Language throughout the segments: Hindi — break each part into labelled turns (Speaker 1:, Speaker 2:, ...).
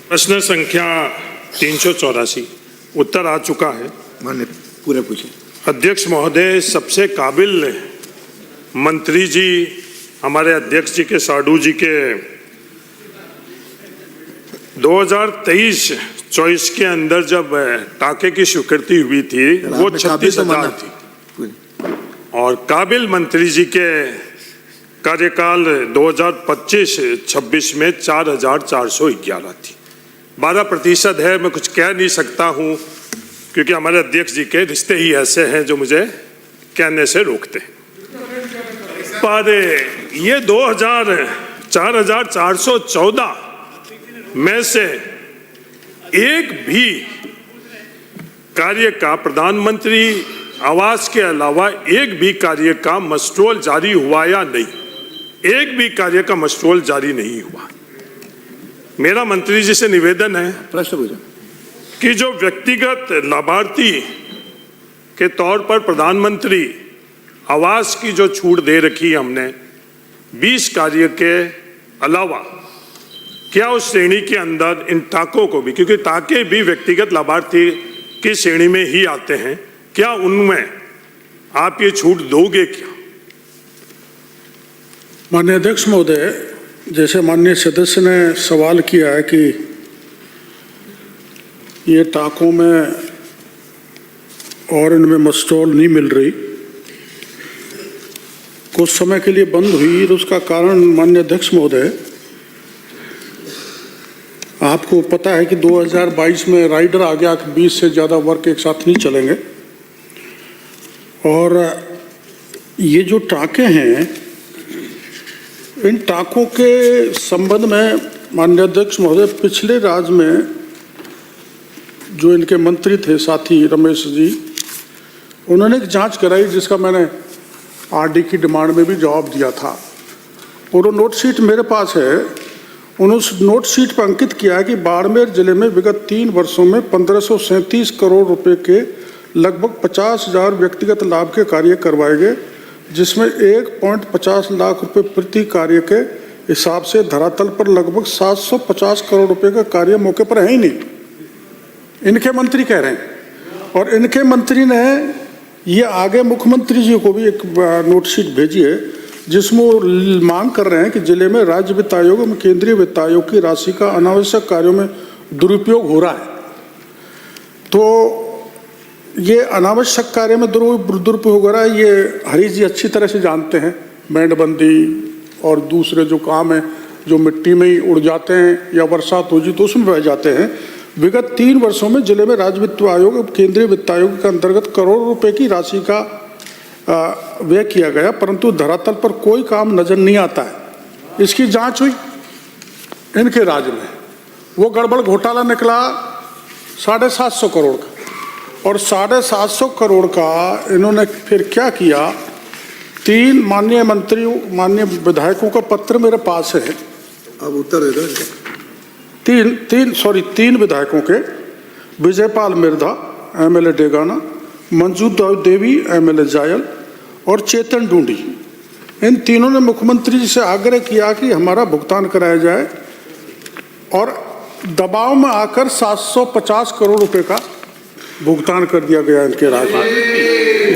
Speaker 1: प्रश्न संख्या 384 उत्तर आ चुका है।
Speaker 2: मान्य पूरा पूछे।
Speaker 1: अध्यक्ष महोदय, सबसे काबिल मंत्री जी हमारे अध्यक्ष जी के साडू जी के 2023-24 के अंदर जब टाके की स्वीकृति हुई थी वो 36,000 थी और काबिल मंत्री जी के कार्यकाल 2025-26 में 4,411 थी। 12% है। मैं कुछ कह नहीं सकता हूं क्योंकि हमारे अध्यक्ष जी के रिश्ते ही ऐसे हैं जो मुझे कहने से रोकते हैं। पर ये 4,414 में से एक भी कार्य का प्रधानमंत्री आवास के अलावा एक भी कार्य का मस्ट्रोल जारी हुआ या नहीं, एक भी कार्य का मस्ट्रोल जारी नहीं हुआ। मेरा मंत्री जी से निवेदन है
Speaker 2: प्रश्न पूछो
Speaker 1: कि जो व्यक्तिगत लाभार्थी के तौर पर प्रधानमंत्री आवास की जो छूट दे रखी है हमने 20 कार्य के अलावा, क्या उस श्रेणी के अंदर इन टाकों को भी, क्योंकि टाके भी व्यक्तिगत लाभार्थी की श्रेणी में ही आते हैं, क्या उनमें आप ये छूट दोगे क्या?
Speaker 3: माननीय अध्यक्ष महोदय, जैसे माननीय सदस्य ने सवाल किया है कि ये टाकों में और इनमें मस्टॉल नहीं मिल रही, कुछ समय के लिए बंद हुई, तो उसका कारण माननीय अध्यक्ष महोदय, आपको पता है कि 2022 में राइडर आ गया कि 20 से ज़्यादा वर्क एक साथ नहीं चलेंगे। और ये जो टाके हैं, इन टाकों के संबंध में माननीय अध्यक्ष महोदय, पिछले राज्य में जो इनके मंत्री थे साथी रमेश जी, उन्होंने एक जांच कराई जिसका मैंने आरडी की डिमांड में भी जवाब दिया था और वो नोट शीट मेरे पास है। उन्होंने उस नोट शीट पर अंकित किया है कि बाड़मेर जिले में विगत 3 वर्षों में 1537 करोड़ रुपए के लगभग 50,000 व्यक्तिगत लाभ के कार्य करवाए गए, जिसमें 1.50 लाख रुपए प्रति कार्य के हिसाब से धरातल पर लगभग 750 करोड़ रुपए का कार्य मौके पर है ही नहीं। इनके मंत्री कह रहे हैं और इनके मंत्री ने ये आगे मुख्यमंत्री जी को भी एक नोटशीट भेजी है जिसमें वो मांग कर रहे हैं कि जिले में राज्य वित्त आयोग एवं केंद्रीय वित्त आयोग की राशि का अनावश्यक कार्यों में दुरुपयोग हो रहा है। तो ये अनावश्यक कार्य में दुरुपयोग हो रहा है, ये हरीश जी अच्छी तरह से जानते हैं। बैंडबंदी और दूसरे जो काम है जो मिट्टी में ही उड़ जाते हैं या बरसात हो जी तो उसमें बह जाते हैं। विगत 3 वर्षों में जिले में राज्य वित्त आयोग और केंद्रीय वित्त आयोग के अंतर्गत करोड़ों रुपए की राशि का व्यय किया गया, परंतु धरातल पर कोई काम नजर नहीं आता है। इसकी जांच हुई इनके राज्य में, वो गड़बड़ घोटाला निकला 750 करोड़ का, और 750 करोड़ का इन्होंने फिर क्या किया, 3 माननीय मंत्री माननीय विधायकों का पत्र मेरे पास है।
Speaker 2: अब उत्तर दे दो।
Speaker 3: 3 विधायकों के, विजयपाल मिर्धा एमएलए डेगाना, मंजू देवी एमएलए जायल और चेतन ढूंढी, इन तीनों ने मुख्यमंत्री जी से आग्रह किया कि हमारा भुगतान कराया जाए और दबाव में आकर 750 करोड़ रुपए का भुगतान कर दिया गया इनके राज्य में।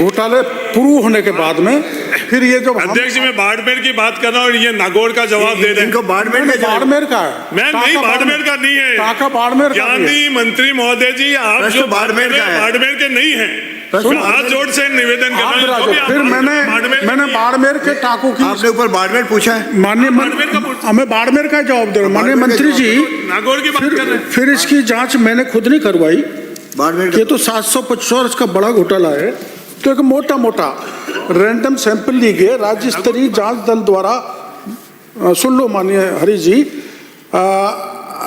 Speaker 3: घोटाले प्रूव होने के बाद में फिर ये जो
Speaker 1: अध्यक्ष जी, मैं बाड़मेर की बात कर रहा हूँ और ये नागौर का जवाब दे रहे हैं।
Speaker 2: इनको बाड़मेर
Speaker 3: का है,
Speaker 1: मैं नहीं, बाड़मेर का नहीं है,
Speaker 3: टाका बाड़मेर का
Speaker 1: ज्ञानी मंत्री महोदय जी, आप जो
Speaker 2: बाड़मेर का है,
Speaker 1: बाड़मेर के नहीं है। हाथ जोड़ से निवेदन कर रहा हूं।
Speaker 3: फिर मैंने बाड़मेर के टाकों की,
Speaker 2: आपने ऊपर बाड़मेर पूछा है,
Speaker 3: माननीय हमें बाड़मेर का जवाब दे रहा हूँ। माननीय मंत्री जी,
Speaker 1: नागौर की बात कर रहे हैं।
Speaker 3: फिर इसकी जांच मैंने खुद नहीं करवाई,
Speaker 2: बाड़मेर
Speaker 3: ये तो 750 का बड़ा घोटाला है। तो एक मोटा मोटा रैंडम सैंपल ली गए राज्य स्तरीय जांच दल द्वारा। सुन लो माननीय हरीश जी,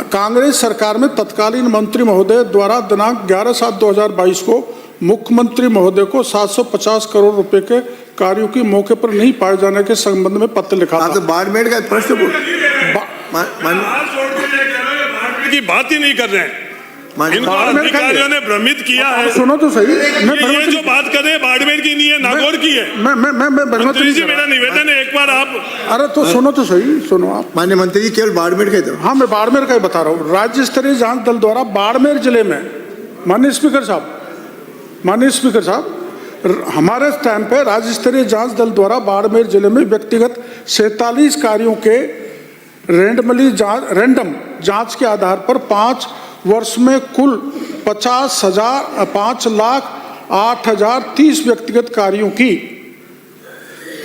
Speaker 3: कांग्रेस सरकार में तत्कालीन मंत्री महोदय द्वारा दिनांक 11/7/2022 को मुख्यमंत्री महोदय को 750 करोड़ रुपए के कार्यों की मौके पर नहीं पाए जाने के संबंध में पत्र लिखा था।
Speaker 2: तो बाड़मेर का प्रश्न
Speaker 1: की बात ही नहीं कर रहे हैं। इनको
Speaker 3: बाड़मेर का ही है।
Speaker 1: अधिकारियों ने भ्रमित किया है।
Speaker 3: सुनो तो सही, मैं
Speaker 1: ये
Speaker 3: भ्रमित
Speaker 1: जो बात कर रहे हैं बाड़मेर की नहीं है, नागौर की है।
Speaker 3: मैं भ्रमित
Speaker 1: मंत्री
Speaker 3: नहीं
Speaker 1: जी
Speaker 3: कर
Speaker 1: मेरा
Speaker 3: रहा।
Speaker 1: निवेदन है, एक बार आप
Speaker 3: अरे तो सुनो तो सही, सुनो आप।
Speaker 2: माननीय मंत्री जी केवल बाड़मेर के तो
Speaker 3: हाँ, मैं बाड़मेर का ही बता रहा हूँ। राज्य स्तरीय जांच दल द्वारा बाड़मेर जिले में, माननीय स्पीकर साहब, हमारे टाइम पे राज्य स्तरीय जांच दल द्वारा बाड़मेर जिले में व्यक्तिगत 47 कार्यों के रैंडम जांच के आधार पर 5 वर्ष में कुल 5,08,30 व्यक्तिगत कार्यों की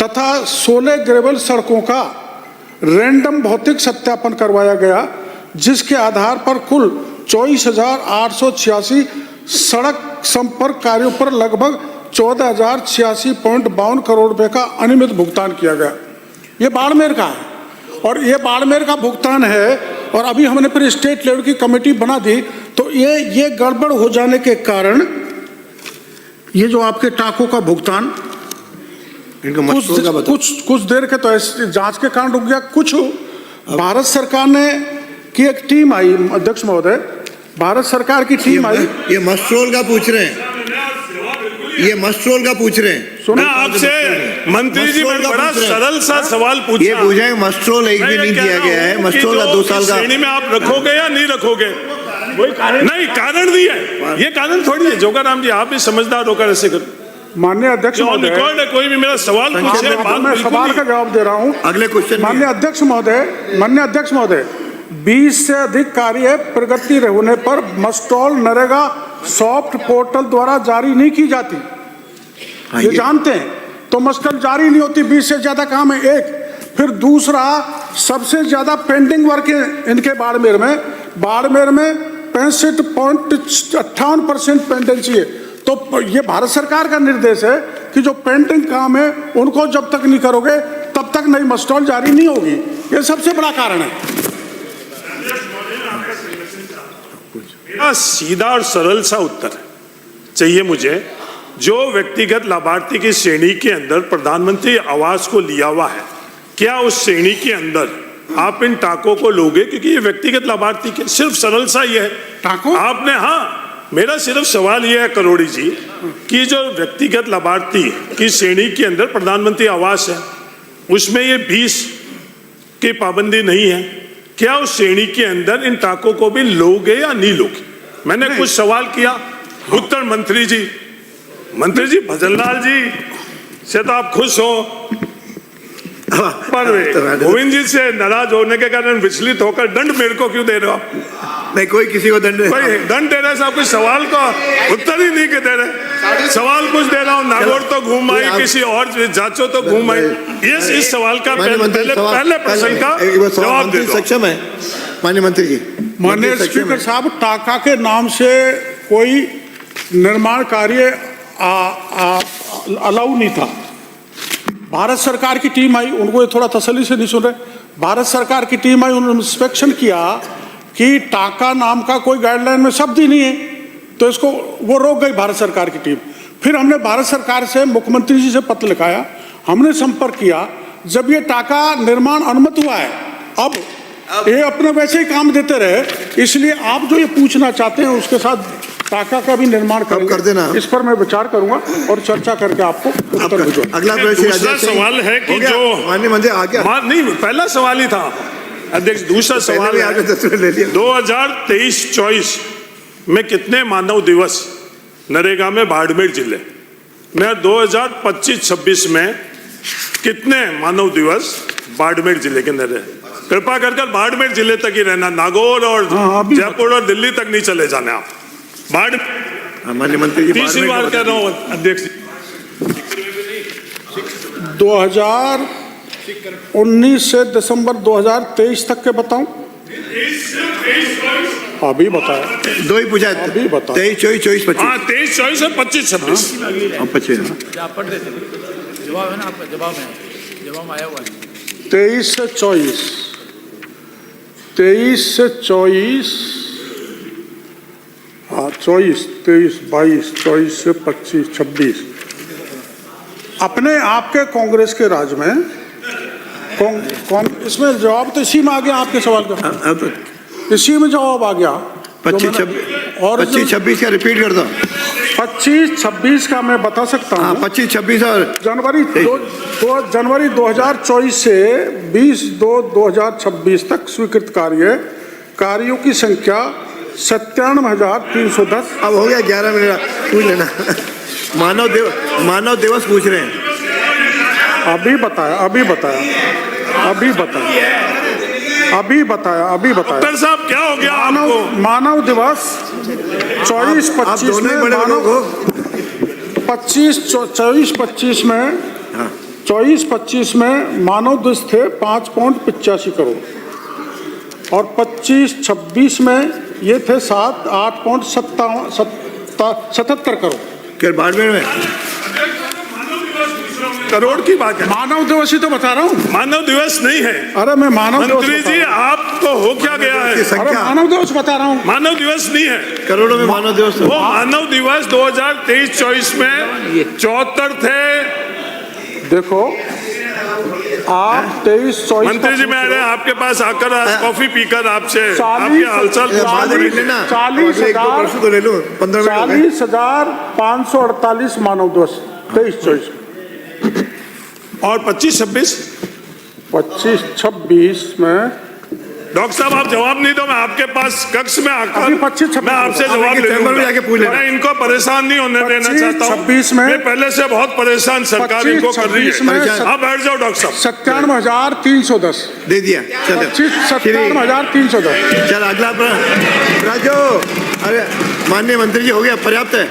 Speaker 3: तथा 16 ग्रेवल सड़कों का रैंडम भौतिक सत्यापन करवाया गया, जिसके आधार पर कुल 24,886 सड़क संपर्क कार्यों पर लगभग 14,086.52 करोड़ रुपए का अनियमित भुगतान किया गया। ये बाड़मेर का है और ये बाड़मेर का भुगतान है। और अभी हमने फिर स्टेट लेवल की कमेटी बना दी, तो ये गड़बड़ हो जाने के कारण ये जो आपके टाकों का भुगतान
Speaker 2: इनको मशरूम का बताओ।
Speaker 3: कुछ देर के तो ऐसे जांच के कारण रुक गया। कुछ भारत सरकार ने की एक टीम आई, अध्यक्ष महोदय, भारत सरकार की टीम आई।
Speaker 2: ये मशरूम का पूछ रहे हैं, ये मशरूम का पूछ रहे हैं।
Speaker 1: मैं आपसे मंत्री जी मैं बड़ा सरल सा सवाल पूछा।
Speaker 2: ये पूछा मशरूम एक भी नहीं दिया गया है। मशरूम का 2 साल का
Speaker 1: श्रेणी में आप रखोगे या नहीं रखोगे? वही कारण नहीं, कारण दिया है। ये कारण थोड़ी है। जोगाराम जी आप भी समझदार होकर ऐसे कर।
Speaker 3: माननीय अध्यक्ष महोदय,
Speaker 1: रिकॉर्ड है, कोई भी मेरा सवाल पूछे,
Speaker 3: मैं सवाल का जवाब दे रहा हूँ।
Speaker 2: अगले क्वेश्चन
Speaker 3: माननीय अध्यक्ष महोदय, 20 से अधिक कार्य प्रगति होने पर मस्टॉल नरेगा सॉफ्ट पोर्टल द्वारा जारी नहीं की जाती। ये जानते हैं, तो मस्टॉल जारी नहीं होती। 20 से ज्यादा काम है एक। फिर दूसरा, सबसे ज्यादा पेंडिंग वर्क है इनके बाड़मेर में 65.58% पेंडेंसी है। तो ये भारत सरकार का निर्देश है कि जो पेंडिंग काम है उनको जब तक नहीं करोगे तब तक नई मस्टॉल जारी नहीं होगी। ये सबसे बड़ा कारण है।
Speaker 1: सीधा और सरल सा उत्तर चाहिए मुझे। जो व्यक्तिगत लाभार्थी की श्रेणी के अंदर प्रधानमंत्री आवास को लिया हुआ है, क्या उस श्रेणी के अंदर आप इन टाकों को लोगे? क्योंकि ये व्यक्तिगत लाभार्थी के, सिर्फ सरल सा ये है
Speaker 3: टाकों
Speaker 1: आपने। हाँ, मेरा सिर्फ सवाल ये है करोड़ी जी कि जो व्यक्तिगत लाभार्थी की श्रेणी के अंदर प्रधानमंत्री आवास है, उसमें ये 20 की पाबंदी नहीं है, क्या उस श्रेणी के अंदर इन टाकों को भी लोगे या नहीं लोगे? मैंने कुछ सवाल किया, उत्तर मंत्री जी भजनलाल जी से तो आप खुश हो, पर गोविंद जी से नाराज होने के कारण विचलित होकर दंड मेरे को क्यों दे रहे हो आप?
Speaker 2: नहीं, कोई किसी को दंड
Speaker 1: दंड दे रहे साहब, कुछ सवाल का उत्तर ही नहीं के दे रहे। सवाल कुछ दे रहा हूँ, नागौर तो घूम आई, किसी और जांचो तो घूम आई। ये इस सवाल का पहले प्रश्न का जवाब दे दो।
Speaker 2: सक्षम है माननीय मंत्री जी।
Speaker 3: माननीय स्पीकर साहब, टाका के नाम से कोई निर्माण कार्य अलाउ नहीं था। भारत सरकार की टीम आई, उनको ये थोड़ा तसल्ली से नहीं सुन रहे। भारत सरकार की टीम आई, उन्होंने इंस्पेक्शन किया कि टाका नाम का कोई गाइडलाइन में शब्द ही नहीं है, तो इसको वो रोक गई भारत सरकार की टीम। फिर हमने भारत सरकार से, मुख्यमंत्री जी से पत्र लिखाया, हमने संपर्क किया। जब ये टाका निर्माण अनुमति हुआ है, अब ये अपने वैसे ही काम देते रहे, इसलिए आप जो ये पूछना चाहते हैं उसके साथ टाका का भी निर्माण
Speaker 2: कर देना।
Speaker 3: इस पर मैं विचार करूंगा और चर्चा करके आपको उत्तर भिजवाऊंगा।
Speaker 2: अगला प्रश्न
Speaker 1: दूसरा सवाल है कि जो
Speaker 2: माननीय मंत्री आ गया,
Speaker 1: नहीं, पहला सवाल ही था अध्यक्ष। दूसरा सवाल है 2023-24 में कितने मानव दिवस नरेगा में बाड़मेर जिले में, 2025-26 में कितने मानव दिवस बाड़मेर जिले के अंदर है? कृपा कर बाड़मेर जिले तक ही रहना, नागौर और जयपुर और दिल्ली तक नहीं चले जाने आप।
Speaker 2: माननीय मंत्री जी,
Speaker 1: तीसरी बार कह रहा हूँ अध्यक्ष।
Speaker 3: 2019 से दिसंबर 2023 तक के बताऊं? अभी बताया,
Speaker 2: दो ही पूछा।
Speaker 3: अभी बताओ।
Speaker 2: 23, 24, 25।
Speaker 1: हाँ, 23, 24 और 25, 26।
Speaker 2: 25
Speaker 4: जवाब है ना आपका? जवाब है, जवाब आया हुआ है।
Speaker 3: 23 से 24, 23 से 24, हाँ 24, 23, 22, 24 से 25, 26 अपने आपके कांग्रेस के राज में इसमें जवाब तो इसी में आ गया आपके सवाल का। इसी में जवाब आ गया।
Speaker 2: 25,
Speaker 3: और
Speaker 2: 25-26 का रिपीट कर दो।
Speaker 3: 25-26 का मैं बता सकता
Speaker 2: हाँ,
Speaker 3: हूँ।
Speaker 2: 25-26 और
Speaker 3: जनवरी 2024 से 20/2/2026 तक स्वीकृत कार्यों की संख्या 97,310।
Speaker 2: अब हो गया 11 मिनट, पूछ लेना। मानव दिवस पूछ रहे हैं।
Speaker 3: अभी बताया।
Speaker 1: डॉक्टर साहब क्या हो गया आपको?
Speaker 3: मानव दिवस
Speaker 2: आप
Speaker 3: 24-25
Speaker 2: दोनों ही
Speaker 3: में
Speaker 2: बड़े लोग हो।
Speaker 3: 24-25 में
Speaker 2: हाँ।
Speaker 3: 24-25 में मानव दिवस थे 5.85 करोड़ और 25-26 में ये थे 8.77 करोड़।
Speaker 2: फिर बाड़मेर में
Speaker 1: करोड़ की बात है।
Speaker 3: मानव दिवस ही तो बता रहा हूँ।
Speaker 1: मानव दिवस नहीं है
Speaker 3: अरे मैं मानव दिवस
Speaker 1: मंत्री
Speaker 3: बता
Speaker 1: जी,
Speaker 3: रहा हूँ।
Speaker 1: आपको हो क्या गया है?
Speaker 2: की
Speaker 3: अरे
Speaker 2: संख्या
Speaker 3: मानव दिवस बता रहा हूँ।
Speaker 1: मानव दिवस नहीं है,
Speaker 2: करोड़ों में मानव दिवस।
Speaker 1: वो मानव दिवस 2023-24 में 74 थे।
Speaker 3: देखो आप 23-24
Speaker 1: मंत्री जी, मैं आपके पास आकर आज कॉफी पीकर आपसे आपके हालचाल
Speaker 2: बाद में मिल लेना।
Speaker 3: 40,000
Speaker 2: तो ले लो, 15 मिनट हो गए।
Speaker 3: 40,548 मानव दिवस 23-24
Speaker 1: और 25-26
Speaker 3: 25-26 में।
Speaker 1: डॉक्टर साहब आप जवाब नहीं दो, मैं आपके पास कक्ष में
Speaker 3: अभी
Speaker 1: आकर
Speaker 3: 25-26
Speaker 1: मैं आपसे जवाब ले
Speaker 2: चैम्बर में जाके पूछ
Speaker 1: लूंगा।
Speaker 2: लेना।
Speaker 1: मैं इनको परेशान नहीं होने देना चाहता हूँ।
Speaker 3: 25-26 में
Speaker 1: मैं पहले से बहुत परेशान सरकार इनको कर रही
Speaker 3: 25-26 में
Speaker 1: है। आप बैठ जाओ डॉक्टर साहब।
Speaker 3: 97,310
Speaker 2: दे दिया। चलो
Speaker 3: 97,310।
Speaker 2: चल अगला प्रश्न। राजू, अरे माननीय मंत्री जी, हो गया, पर्याप्त है।